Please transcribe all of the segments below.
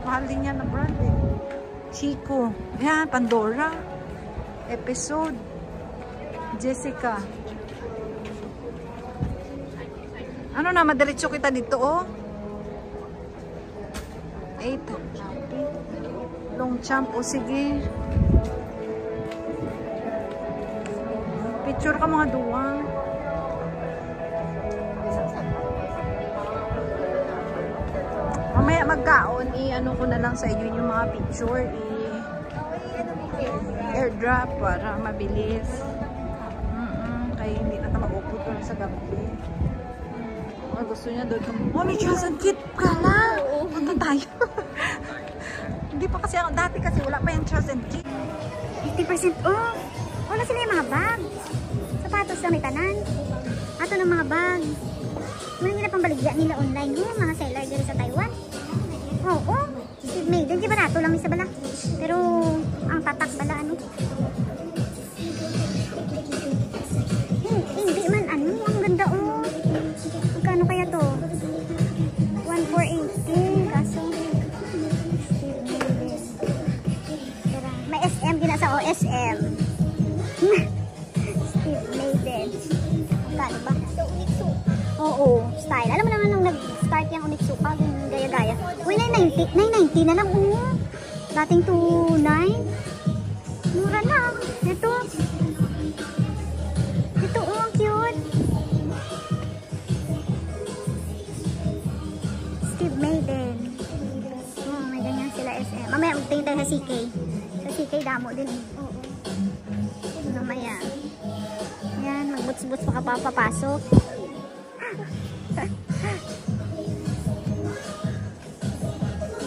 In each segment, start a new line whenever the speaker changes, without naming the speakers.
Mahal din yan na brand eh. Chico. Yan, Pandora. Episode. Jessica. Ano na, madiretso kita dito oh. 8. Longchamp o sige. Picture ka mga duwa. Mamaya magkaon, i-ano ko na lang sa inyo yung mga picture, airdrop para mabilis. Kaya hindi na mag-upload ko sa gabi. Gusto niya doon. Oh, may Charles and Kit ka na! Punta tayo. Hindi pa kasi ako, dati kasi wala pa yung Charles and Kit.
50% off! Wala sila yung mga bag. Sapatos na may tanan. Ato ng mga bag. Muna nila pang baligya nila online. Mga seller dito sa Taiwan. Oo. Steve Maiden. Di ba nato lang isa bala? Pero ang tatak bala ano. Hindi man ano. Ang ganda oh. Magkano kaya to? 1,480. Kaso Steve Maiden. May SM din sa OSM. Steve Maiden. Magkano ba? Oo. Style. Alam mo naman nung nag-start yung Onitsuka, yung gaya-gaya. Uy, 990 na lang. Dating 2,900. Mura na. Ito. Ito, ang cute. Steve Maiden. May ganyan sila SM. Mamaya, magtingin tayo sa CK. Sa CK, damo din. Mamaya. Yan, magbuts-buts pa ka papapasok.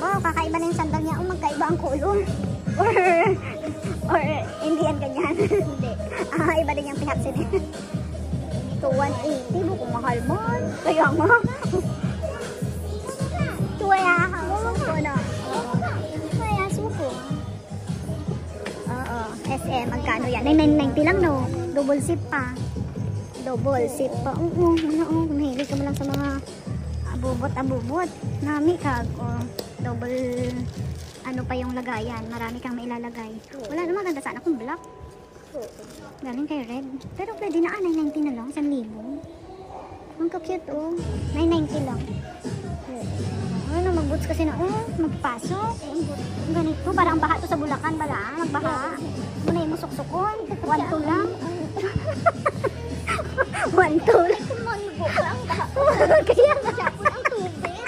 Oh, kakaiba na yung sandal niya. Oh, magkaiba ang kulong. Or hindi yan ganyan. Hindi. Iba din yung pinaksin. So, 180. Bukong mahal mo. Kaya nga. Tuwaya ka. Suko na. Tuwaya, suko. Oo. SM, magkano yan? 990 lang, no? Double zip pa. Double zip pa. Oo, mahilig ka mo lang sa mga abubot. Nami ka. Double, ano pa yung lagayan. Marami kang mailalagay. Wala naman, ganda sana kung black. Galing kay red. Pero pwede na, 990 na lang. 1,000. Ang cute, oh. 990 lang. Ano, mag-boots kasi na, magpasok. Ganito, parang baha to sa Bulacan, bala. Magbaha. Muna yung musuksukon. 1,2 lang. 1,2 lang. Kaya masyapon ang tubig.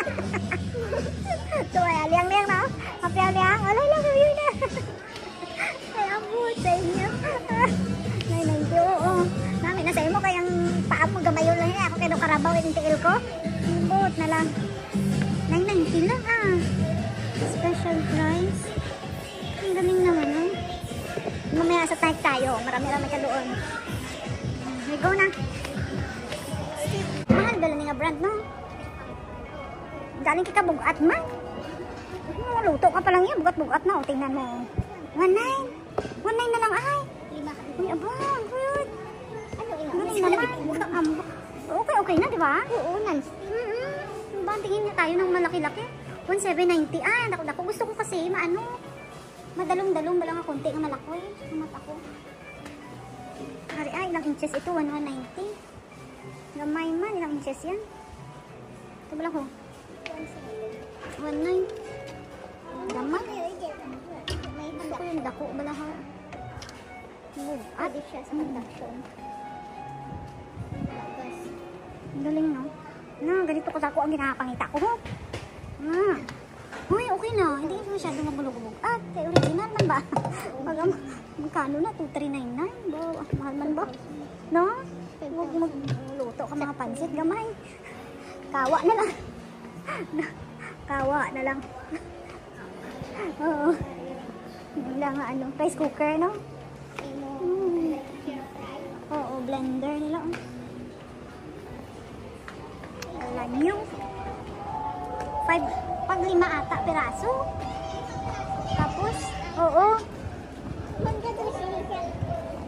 Ito ay liang-liang na. Kapiang-liang. Alay lang yun na. Ay, abot sa inyo. 990, oo. Namin na sa mo kayang paam mo gamayon lang niya. Ako kayo karabaw yung tiil ko. Abot na lang. 990 lang Special price. Ang galing naman Mamaya sa tag tayo. Marami-rami ka doon. We go na. Mahal dala ni nga brand no. Galing ka bugat man. Luto ka pa lang yan. Bugat-bugat na. Tingnan mo. 19 na lang ay. Uy, abang. Good. Galing naman. Okay na, di ba? Oo, nice. Tingin niya tayo ng malaki-laki. 1,790. Dako-dako. Gusto ko kasi maano. Madalong-dalong ba lang ang konti ang malaki. Ang mata ko. Ilang inches ito? 1,190. Gamay man. Ilang inches yan? Ito ba lang ho? 1,9. Gamay. Gusto ko yung dako ba lang ho? Adi siya sa production. Galing no? Ganito ko sa ako ang ginakapangita ko. Uy, okay na. Hindi kasi masyadong mabulog-bulog. Kaya original man ba? Magkano na? 2,399. Mahal man ba? No? Huwag magluto ka mga pansit. Gamay. Kawa na lang. Kawa na lang. Oo. Wala nga rice cooker, no? Oo, blender nila. Wala nyo. 5 ata piraso. Tapos, oo.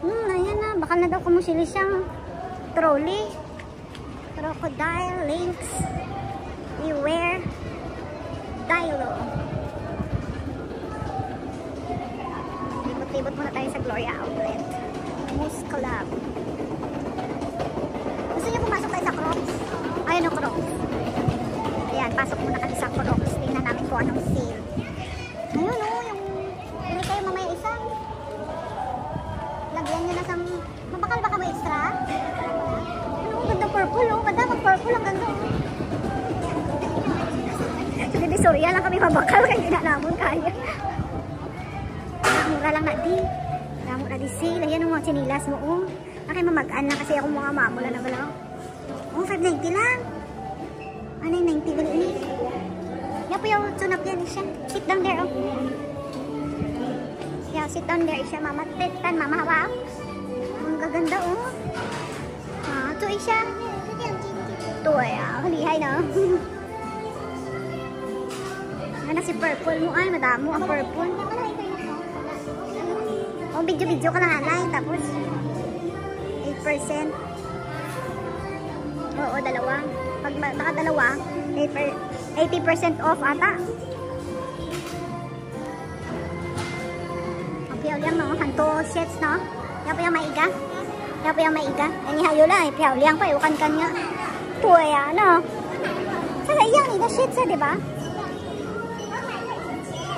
Ayan na. Bakal na daw kumusili siyang trolley. Crocodile, lynx, beware, dilo. Ikot muna tayo sa Gloria Outlet. Moose Club. Gusto niyo pumasok tayo sa Crocs? Ayun ang Crocs. Ayan, pasok muna kami sa Crocs. Tingnan namin kung anong sale. Ayun o, yung pili kayo mamaya isa. Lagyan nyo na sa... Mabakal ba ka may extra? Ano, ganda purple o. Ganda, mag-purple ang ganda o. Hindi, sorry, lang kami mabakal kaya hindi na namun kaya. Mura lang na di. Namun na di sale. Ayan ang mga chinilas mo o. Bakit mamagaan na kasi ako mga mamula na bala. Oh, 590 lang. Ano yung 90 bali ini? Yapo yung tunap yan siya. Sit down there oh. Yeah, sit down there siya. Mama tetan, mama hawa. Ang gaganda oh. Ah, ito siya. Ito ay lihay na. Ano si purple mo ay madamo ang purple. Oh, video ka na nga tapos 8%. Oo, dalawa. Pag baka dalawa, 80% off ata. Piyaw liang no, hanto sets no. Yapo yung maiga. Yapo yung maiga. Ani hayo lang, piyaw liang pa iwakan kanya. Tuya no. Sa iyang ni da sets di ba?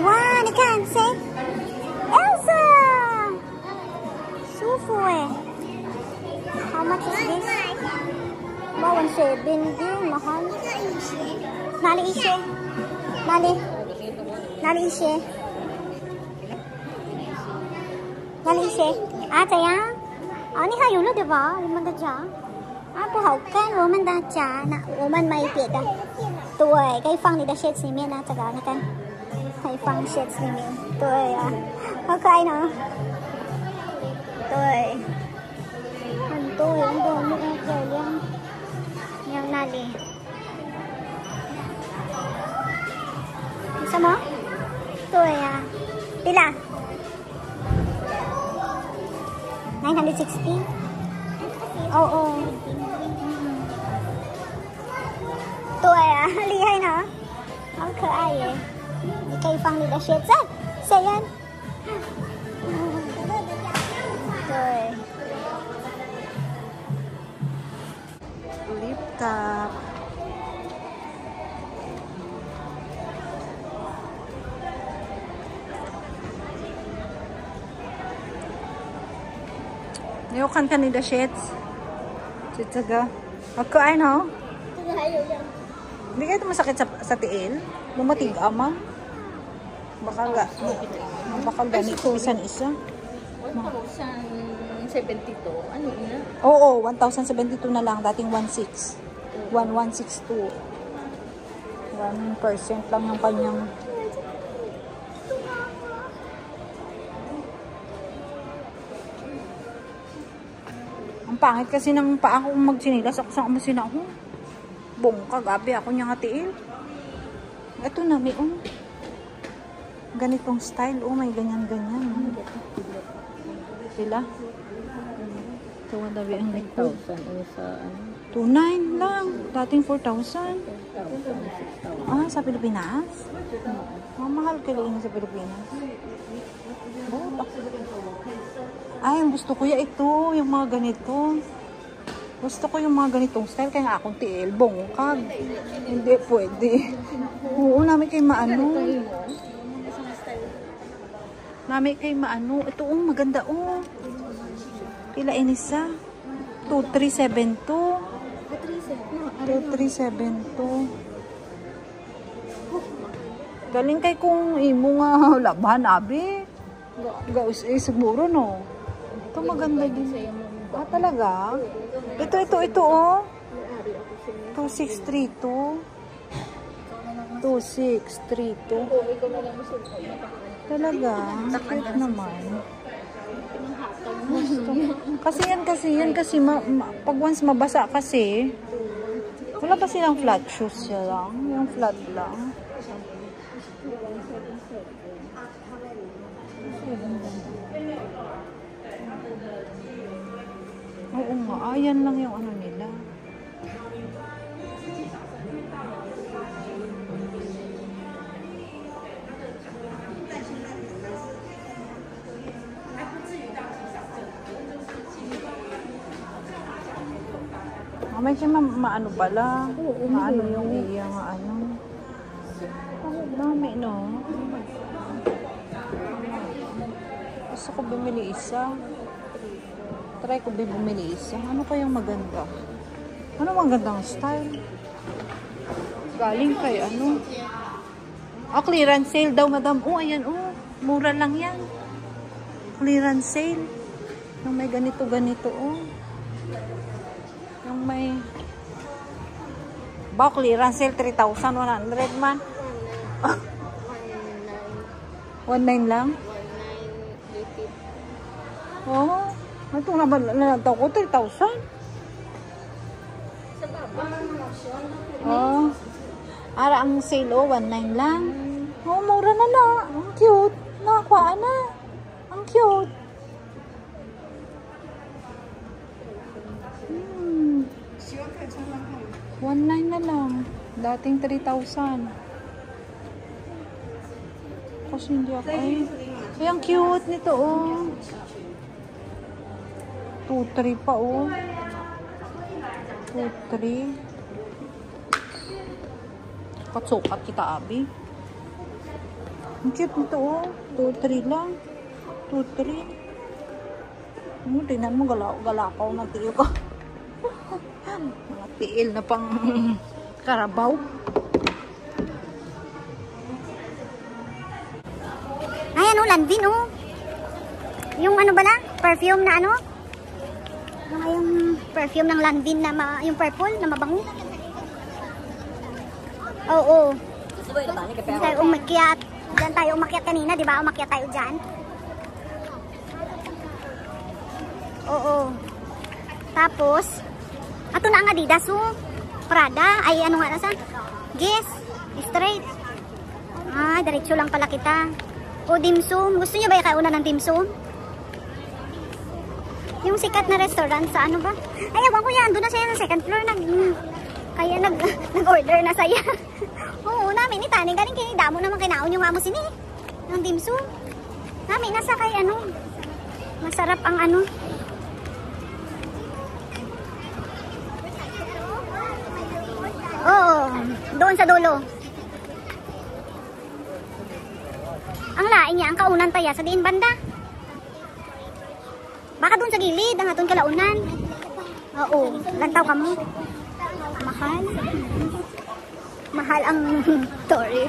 Wow, ni kan say. Elsa. Sufu eh. How much is this? Ba 1.7 din, mahal. Nali ishe. Nali ishe. Nali ishe. Ah, chaya. Ani hayo lo, 'di ba? Woman da cha. Ah, 不好看，我们的家那我们买别的。对，可以放你的 shades 里面啊，这个你看，可以放 shades 里面。对啊，好可爱呢。对，很多那个漂亮。yang nali. Isa mo? Ito eh. Pila? 960? Oo. Ito eh. Lihay na. Ang kaay eh. Hindi kayo pang nila shit. Sa yan. Ito eh.
Lip top. Ayukan ka nila shits. Chitsaga. Magkain ho? Hindi kayo masakit sa tiil? Lumatig ama? Baka ganito isan-isa.
1,072. Ano na?
Oo, 1,072 na lang. Dating 1,600. 1,162. 1% lang yung kanyang... Ang pangit kasi ng paa ko magsinilas. Ako saan umasin ako. Bongka, gabi ako niya nga tiil. Ito na, may ganitong style. Oh, may ganyan-ganyan. Sila. Ito nga dabi ang
9,000 sa ano?
2,900 lang. Dating 4,000. Ah, sa Pilipinas? Mahal kayo sa Pilipinas. Ay, gusto ko ya ito. Yung mga ganito. Gusto ko yung mga ganitong style. Kaya nga akong tiil. Bongkag. Hindi pwede. Oo, namin kayo maano. Namin kayo maano. Ito maganda Pila inisa? 2,372. 2,372. Galing kay kung imo nga laban, abi. Gaus siguro no. Ito maganda din. Ah, talaga? Ito 2,632. 2,632. Talaga? Cute naman. Kasi yan kasi pag once mabasa kasi wala pa silang flat shoes siya lang. Yung flat lang. Oo nga, ayan lang yung ano nila. May siya maano pala.
Oo,
Maano yung iya nga ano. Dami, no? Gusto ko bumili isa. Try ko bumili isa. Ano kayang maganda? Ano magandang style? Galing kay ano? Clearance sale daw, madam. Ayan, mura lang yan. Clearance sale. Yung may ganito-ganito, Yung may... clearance sale, 3,100 man. 1,900 lang? 1,980. Ito nga ba nalataw ko? 3,000? Ara ang sale, 1,900 lang. Mura na na. Ang cute. Nakakuha na. Ang cute. 1,900 na lang. Dating 3,000. Kasi hindi ako. Ay, ang cute nito, 2,300 pa, 2,300. Sukat kita, abi. Ang cute nito, 2,300 lang. 2,300. Tingnan mo, galakaw na tiyo ko. Mga tiil na pang karabaw.
Ayan, Lanvin, Yung ano ba lang? Perfume na ano? Yung perfume ng Lanvin na yung purple na mabango. Oo. Tayo umakyat. Diyan tayo umakyat kanina, di ba? Umakyat tayo dyan. Oo. Tapos, ato na ang Adidas, Prada. Ay, ano nga nasa? Guess. Straight. Diretso lang pala kita. Dimsum. Gusto niyo ba kauna ng dimsum? Yung sikat na restaurant sa ano ba? Ay, ewan ko yan. Doon na siya sa second floor. Kaya nag-order na saya. Oo, namin ni Tani. Galing kay damo naman kinaon yung amo sini. Ng dimsum. Namin nasa kay ano. Masarap ang ano. Oo, doon sa dulo. Ang lain niya, ang kaunan taya sa diin banda. Baka doon sa gilid, ang atong kalaunan. Oo, lantaw ka mo. Mahal. Mahal ang story.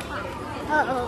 Oo.